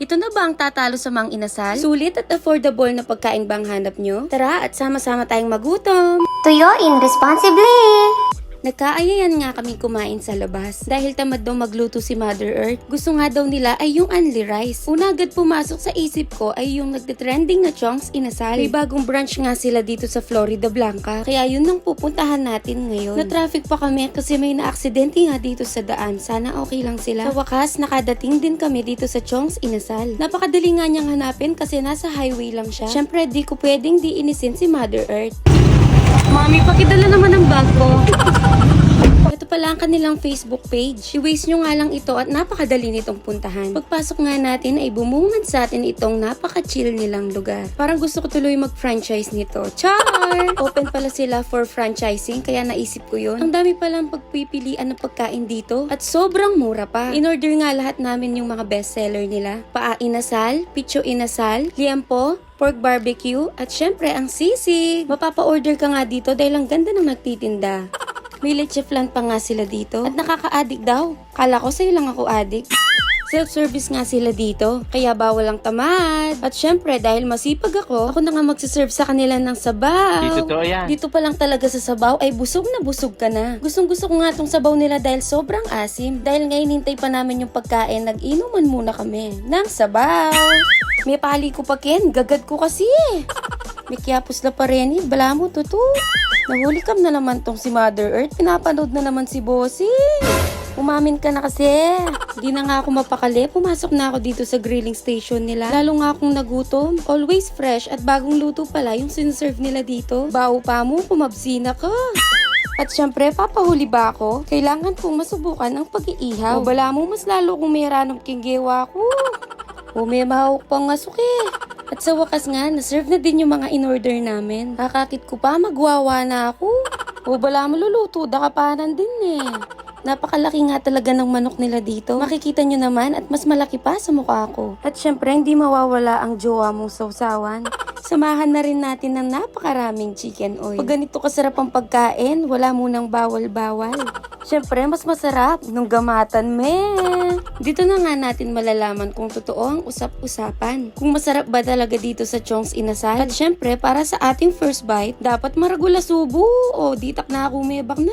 Ito na ba ang tatalo sa mga inasal? Sulit at affordable na pagkain bang hanap nyo? Tara at sama-sama tayong magutom! Tuyuin responsibly! Nagkaayayan nga kami kumain sa labas. Dahil tamad daw magluto si Mother Earth, gusto nga daw nila ay yung only rice. Una agad pumasok sa isip ko ay yung nagtitrending na Chong's Inasal. May bagong branch nga sila dito sa Florida Blanca. Kaya yun ang pupuntahan natin ngayon. Na-traffic pa kami kasi may na-aksidente nga dito sa daan. Sana okay lang sila. Sa wakas, nakadating din kami dito sa Chong's Inasal. Napakadali nga niyang hanapin kasi nasa highway lang siya. Syempre, di ko pwedeng di inisin si Mother Earth. Mami, pakidala naman ang bag ko. Ito pala ang kanilang Facebook page. I-waste nyo nga lang ito at napakadali nitong puntahan. Pagpasok nga natin ay bumungad sa atin itong napaka-chill nilang lugar. Parang gusto ko tuloy mag-franchise nito. Char! Open pala sila for franchising kaya naisip ko yun. Ang dami palang pagpipilian ng pagkain dito at sobrang mura pa. In-order nga lahat namin yung mga bestseller nila. Paa inasal, picho inasal, liempo, pork barbecue, at syempre ang sisig. Mapapa-order ka nga dito dahil ang ganda ng nagtitinda. May leche flan pa nga sila dito. At nakaka-addict daw. Kala ko sa'yo lang ako addict. Self-service nga sila dito. Kaya bawal ang tamad. At syempre, dahil masipag ako na nga magsiserve sa kanila ng sabaw. Dito to yan. Dito pa lang talaga sa sabaw ay busog na busog ka na. Gustong-gusto ko nga tong sabaw nila dahil sobrang asim. Dahil ngayon hintay pa namin yung pagkain, nag-inuman muna kami ng sabaw. May pali ko pa Ken, gagad ko kasi eh. May kiyapos na pa rin eh, bala mo tutu. Nahulikam na naman tong si Mother Earth, pinapanood na naman si Bossing. Umamin ka na kasi. Hindi na nga ako mapakali, pumasok na ako dito sa grilling station nila. Lalo nga akong nagutom. Always fresh at bagong luto pala yung sinserve nila dito. Bao pa mo, kumabsina ka. At syempre, papahuli ba ako? Kailangan kong masubukan ang pag-iihaw. O bala mo, mas lalo kung may ranong kinggewa ko. O may mahawak pang ngasuki. At sa wakas nga, naserve na din yung mga in-order namin. Kakakit ko pa, magwawa na ako. O bala mo luluto, dakapanan din eh. Napakalaki nga talaga ng manok nila dito. Makikita nyo naman at mas malaki pa sa mukha ko. At syempre, hindi mawawala ang jowa mong sausawan. Samahan na rin natin ng napakaraming chicken oil. Pag ganito kasarap ang pagkain, wala munang bawal-bawal. Syempre, mas masarap nung gamatan, Dito na nga natin malalaman kung totoo ang usap-usapan. Kung masarap ba talaga dito sa Chong's Inasal. At syempre, para sa ating first bite, dapat maragula subo. O, ditak na ako umebak na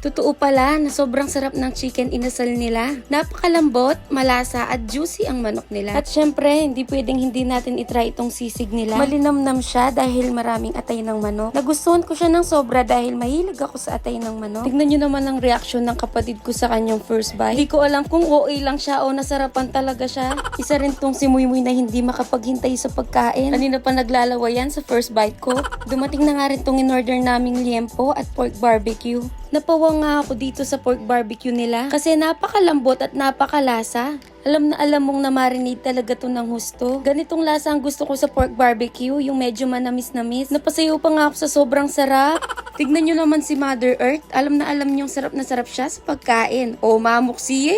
Totoo pala na sobrang sarap ng chicken inasal nila. Napakalambot, malasa at juicy ang manok nila. At syempre, hindi pwedeng hindi natin itry itong sisig nila. Malinamnam siya dahil maraming atay ng manok. Nagustuhan ko siya ng sobra dahil mahilig ako sa atay ng manok. Tignan nyo naman ang reaksyon ng kapatid ko sa kanyang first bite. Hindi ko alam kung OA lang siya o nasarapan talaga siya. Isa rin tong si Muymuy na hindi makapaghintay sa pagkain. Kanina pa naglalawa yan sa first bite ko. Dumating na nga rin tong in-order naming liempo at pork barbecue. Napawa nga ako dito sa pork barbecue nila kasi napakalambot at napakalasa. Alam na alam mong na-marinate talaga to ng husto. Ganitong lasa ang gusto ko sa pork barbecue, yung medyo manamis-namis. Napasayaw pa nga ako sa sobrang sarap. Tignan nyo naman si Mother Earth. Alam na alam niyong sarap na sarap siya sa pagkain. O mamuksi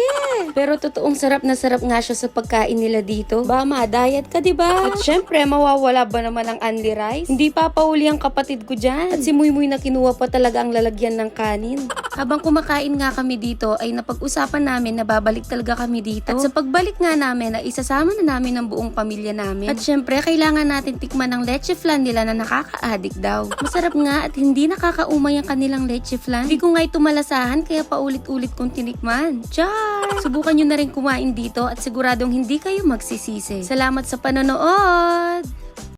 Pero totoong sarap na sarap nga siya sa pagkain nila dito. Ba, ma-diet ka diba? At syempre, mawawala ba naman ang only rice? Hindi papauli ang kapatid ko dyan. At si Muymuy na kinuha pa talaga ang lalagyan ng kanin. Habang kumakain nga kami dito, ay napag-usapan namin na babalik talaga kami dito. At sa pagbalik nga namin, ay isasama na namin ang buong pamilya namin. At syempre, kailangan natin tikman ang leche flan nila na nakaka-addict daw. Masarap nga at hindi nakakaumay ang kanilang leche flan. Hindi ko nga ito malasahan kaya paulit-ulit kong tinikman. Char! Subukan nyo na rin kumain dito at siguradong hindi kayo magsisisi. Salamat sa panonood!